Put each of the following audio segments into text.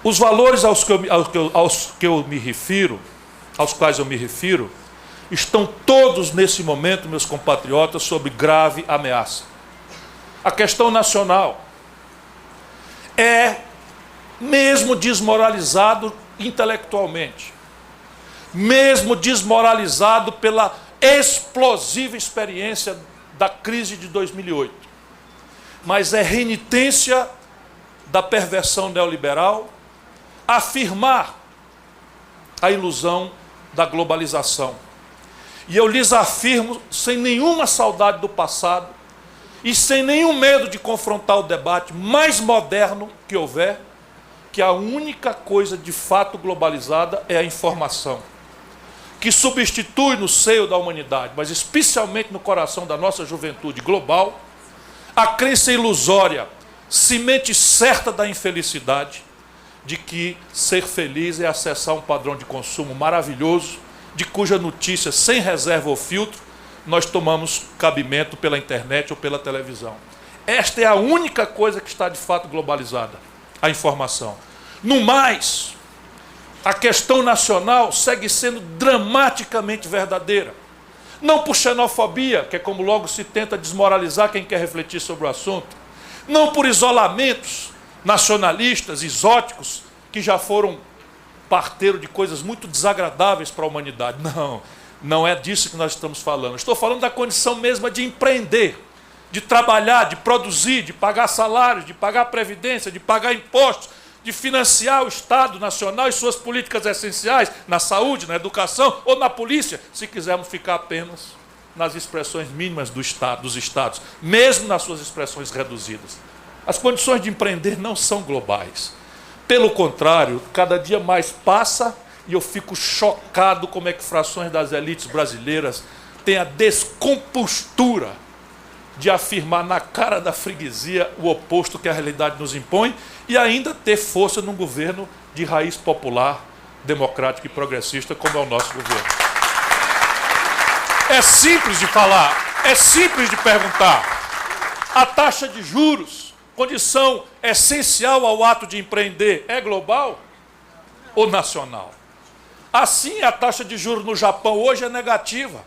Os valores aos quais eu me refiro, estão todos nesse momento, meus compatriotas, sob grave ameaça. A questão nacional é, mesmo desmoralizado intelectualmente, mesmo desmoralizado pela explosiva experiência da crise de 2008, mas é renitência da perversão neoliberal afirmar a ilusão da globalização. E eu lhes afirmo, sem nenhuma saudade do passado e sem nenhum medo de confrontar o debate mais moderno que houver, que a única coisa de fato globalizada é a informação, que substitui no seio da humanidade, mas especialmente no coração da nossa juventude global, a crença ilusória, semente certa da infelicidade, de que ser feliz é acessar um padrão de consumo maravilhoso, de cuja notícia, sem reserva ou filtro, nós tomamos cabimento pela internet ou pela televisão. Esta é a única coisa que está de fato globalizada, a informação. No mais, a questão nacional segue sendo dramaticamente verdadeira. Não por xenofobia, que é como logo se tenta desmoralizar quem quer refletir sobre o assunto. Não por isolamentos nacionalistas, exóticos, que já foram parteiro de coisas muito desagradáveis para a humanidade. Não, não é disso que nós estamos falando. Estou falando da condição mesma de empreender, de trabalhar, de produzir, de pagar salários, de pagar previdência, de pagar impostos, de financiar o Estado Nacional e suas políticas essenciais na saúde, na educação ou na polícia, se quisermos ficar apenas nas expressões mínimas do Estado, dos Estados, mesmo nas suas expressões reduzidas. As condições de empreender não são globais. Pelo contrário, cada dia mais passa e eu fico chocado como é que frações das elites brasileiras têm a descompostura de afirmar na cara da freguesia o oposto que a realidade nos impõe e ainda ter força num governo de raiz popular, democrática e progressista, como é o nosso governo. É simples de falar, é simples de perguntar. A taxa de juros, condição essencial ao ato de empreender, é global ou nacional? Assim, a taxa de juros no Japão hoje é negativa.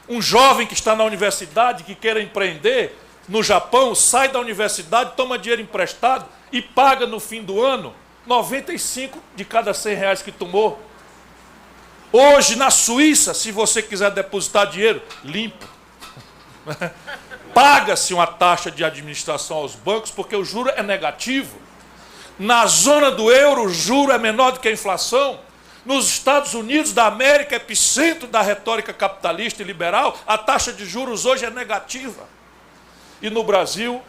Um jovem que está na universidade, que queira empreender no Japão, sai da universidade, toma dinheiro emprestado e paga no fim do ano 95 de cada 100 reais que tomou. Hoje, na Suíça, se você quiser depositar dinheiro, limpo. Paga-se uma taxa de administração aos bancos porque o juro é negativo. Na zona do euro, o juro é menor do que a inflação. Nos Estados Unidos da América, epicentro da retórica capitalista e liberal, a taxa de juros hoje é negativa. E no Brasil,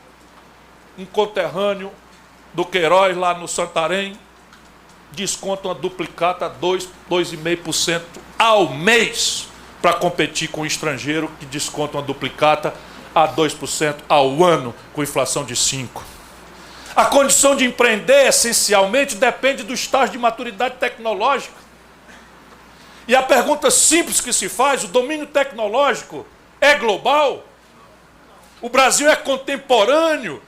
um conterrâneo do Queiroz, lá no Santarém, desconta uma duplicata 2,5% ao mês para competir com o estrangeiro que desconta uma duplicata a 2% ao ano, com inflação de 5%. A condição de empreender, essencialmente, depende do estágio de maturidade tecnológica. E a pergunta simples que se faz, o domínio tecnológico é global? O Brasil é contemporâneo,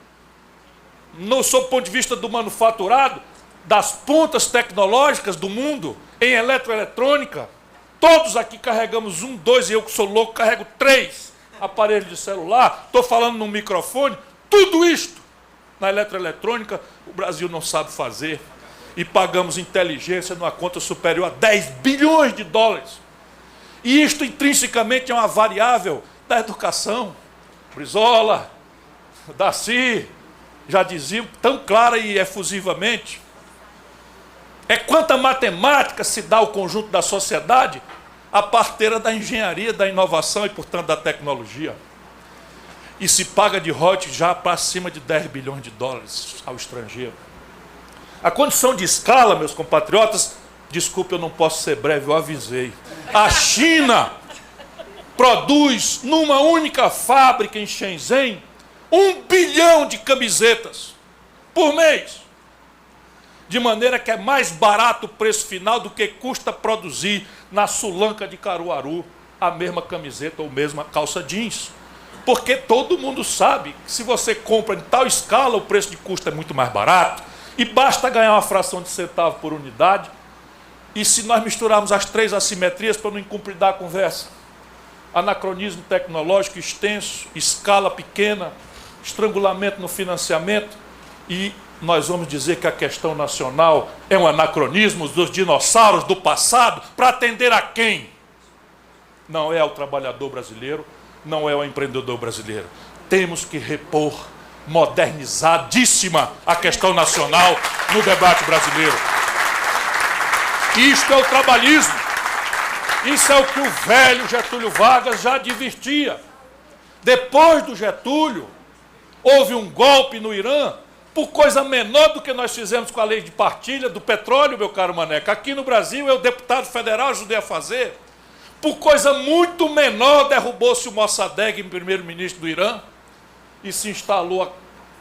sob o ponto de vista do manufaturado, das pontas tecnológicas do mundo, em eletroeletrônica? Todos aqui carregamos 1, 2, e eu que sou louco carrego 3 aparelhos de celular, estou falando num microfone, tudo isto na eletroeletrônica o Brasil não sabe fazer. E pagamos inteligência numa conta superior a 10 bilhões de dólares. E isto intrinsecamente é uma variável da educação. Brizola, Darcy, já diziam tão clara e efusivamente. É quanta matemática se dá ao conjunto da sociedade, a parteira da engenharia, da inovação e, portanto, da tecnologia. E se paga de royalties já para cima de 10 bilhões de dólares ao estrangeiro. A condição de escala, meus compatriotas, desculpe, eu não posso ser breve, eu avisei. A China produz numa única fábrica em Shenzhen 1 bilhão de camisetas por mês. De maneira que é mais barato o preço final do que custa produzir na Sulanca de Caruaru a mesma camiseta ou mesma calça jeans. Porque todo mundo sabe que se você compra em tal escala, o preço de custo é muito mais barato. E basta ganhar uma fração de centavo por unidade. E se nós misturarmos as três assimetrias para não incumpridar a conversa, anacronismo tecnológico extenso, escala pequena, estrangulamento no financiamento, e nós vamos dizer que a questão nacional é um anacronismo dos dinossauros do passado, para atender a quem? Não é ao trabalhador brasileiro, não é ao empreendedor brasileiro. Temos que repor modernizadíssima a questão nacional no debate brasileiro. Isto é o trabalhismo. Isso é o que o velho Getúlio Vargas já advertia. Depois do Getúlio, houve um golpe no Irã, por coisa menor do que nós fizemos com a lei de partilha do petróleo, meu caro Maneca. Aqui no Brasil, eu, deputado federal, ajudei a fazer. Por coisa muito menor, derrubou-se o Mossadegh, primeiro-ministro do Irã, e se instalou a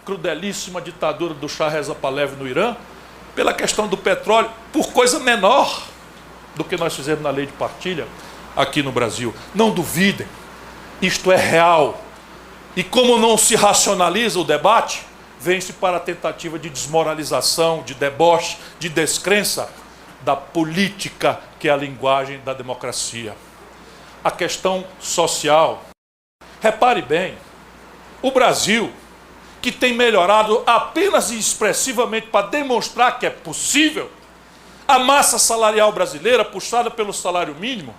crudelíssima ditadura do Shah Reza Pahlavi no Irã, pela questão do petróleo, por coisa menor do que nós fizemos na lei de partilha aqui no Brasil. Não duvidem, isto é real. E como não se racionaliza o debate, vem-se para a tentativa de desmoralização, de deboche, de descrença da política, que é a linguagem da democracia. A questão social. Repare bem, o Brasil, que tem melhorado apenas e expressivamente para demonstrar que é possível, a massa salarial brasileira, puxada pelo salário mínimo,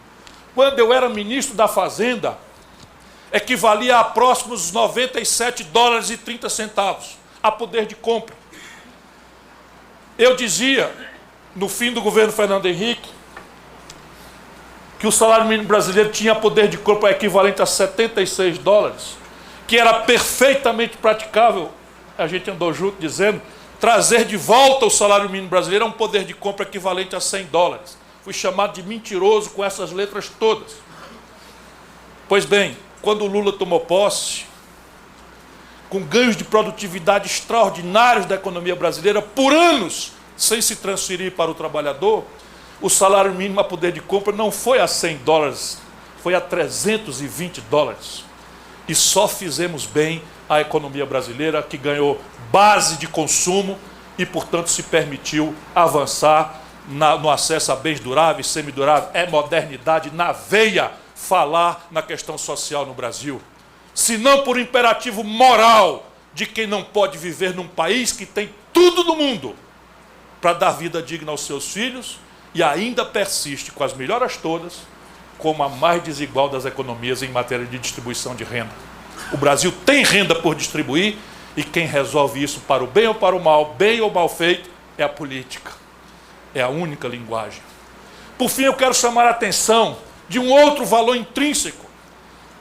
quando eu era ministro da Fazenda, equivalia a próximos 97 dólares e 30 centavos a poder de compra. Eu dizia, no fim do governo Fernando Henrique, que o salário mínimo brasileiro tinha poder de compra equivalente a 76 dólares, que era perfeitamente praticável, a gente andou junto dizendo, trazer de volta o salário mínimo brasileiro a um poder de compra equivalente a 100 dólares. Fui chamado de mentiroso com essas letras todas. Pois bem, quando o Lula tomou posse, com ganhos de produtividade extraordinários da economia brasileira, por anos, sem se transferir para o trabalhador, o salário mínimo a poder de compra não foi a 100 dólares, foi a 320 dólares. E só fizemos bem a economia brasileira, que ganhou base de consumo e, portanto, se permitiu avançar no acesso a bens duráveis, semiduráveis. É modernidade na veia falar na questão social no Brasil. Se não por imperativo moral de quem não pode viver num país que tem tudo no mundo para dar vida digna aos seus filhos e ainda persiste com as melhoras todas como a mais desigual das economias em matéria de distribuição de renda. O Brasil tem renda por distribuir e quem resolve isso para o bem ou para o mal, bem ou mal feito, é a política. É a única linguagem. Por fim, eu quero chamar a atenção de um outro valor intrínseco,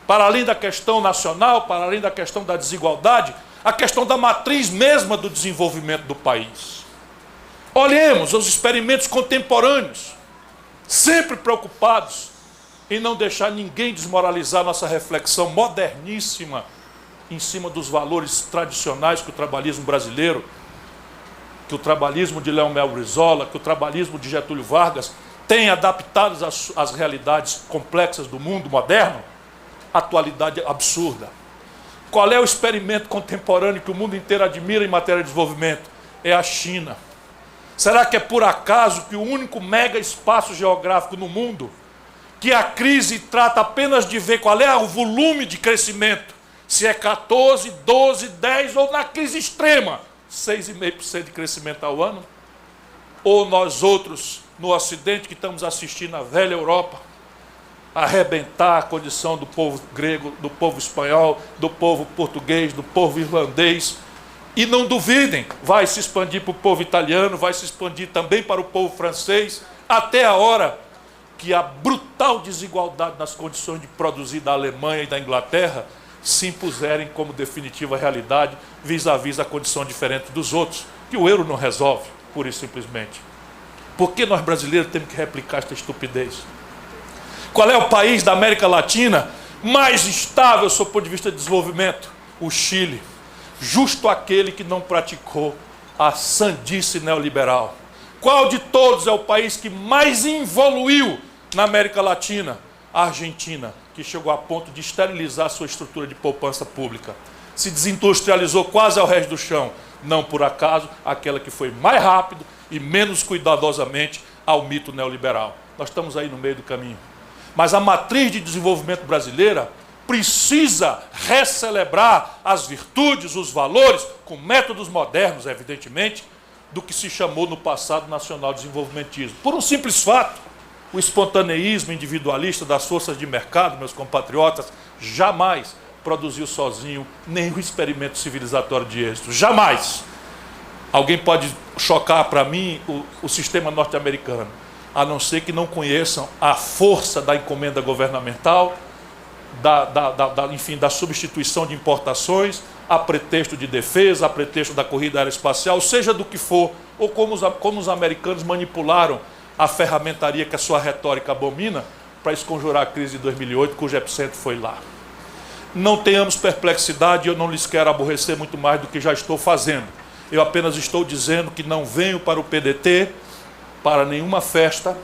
para além da questão nacional, para além da questão da desigualdade, a questão da matriz mesma do desenvolvimento do país. Olhemos os experimentos contemporâneos, sempre preocupados em não deixar ninguém desmoralizar nossa reflexão moderníssima em cima dos valores tradicionais que o trabalhismo brasileiro, que o trabalhismo de Leonel Brizola, que o trabalhismo de Getúlio Vargas tem adaptados às realidades complexas do mundo moderno. Atualidade absurda. Qual é o experimento contemporâneo que o mundo inteiro admira em matéria de desenvolvimento? É a China. Será que é por acaso que o único mega espaço geográfico no mundo que a crise trata apenas de ver qual é o volume de crescimento, se é 14, 12, 10 ou na crise extrema, 6,5% de crescimento ao ano? Ou nós outros, no Ocidente, que estamos assistindo a velha Europa, arrebentar a condição do povo grego, do povo espanhol, do povo português, do povo irlandês. E não duvidem, vai se expandir para o povo italiano, vai se expandir também para o povo francês, até a hora que a brutal desigualdade nas condições de produzir da Alemanha e da Inglaterra se impuserem como definitiva realidade vis-à-vis a condição diferente dos outros, que o euro não resolve, pura e simplesmente. Por que nós brasileiros temos que replicar esta estupidez? Qual é o país da América Latina mais estável sob o ponto de vista de desenvolvimento? O Chile. Justo aquele que não praticou a sandice neoliberal. Qual de todos é o país que mais evoluiu na América Latina? A Argentina, que chegou a ponto de esterilizar sua estrutura de poupança pública. Se desindustrializou quase ao resto do chão. não por acaso, aquela que foi mais rápido e menos cuidadosamente ao mito neoliberal. Nós estamos aí no meio do caminho. Mas a matriz de desenvolvimento brasileira precisa recelebrar as virtudes, os valores, com métodos modernos, evidentemente, do que se chamou no passado nacional-desenvolvimentismo. Por um simples fato, o espontaneísmo individualista das forças de mercado, meus compatriotas, jamais produziu sozinho nenhum experimento civilizatório de êxito. Jamais! Alguém pode chocar para mim o sistema norte-americano, a não ser que não conheçam a força da encomenda governamental, enfim, da substituição de importações, a pretexto de defesa, a pretexto da corrida aeroespacial, seja do que for, ou como os americanos manipularam a ferramentaria que a sua retórica abomina para esconjurar a crise de 2008, cujo epicentro foi lá. Não tenhamos perplexidade, eu não lhes quero aborrecer muito mais do que já estou fazendo. Eu apenas estou dizendo que não venho para o PDT, para nenhuma festa,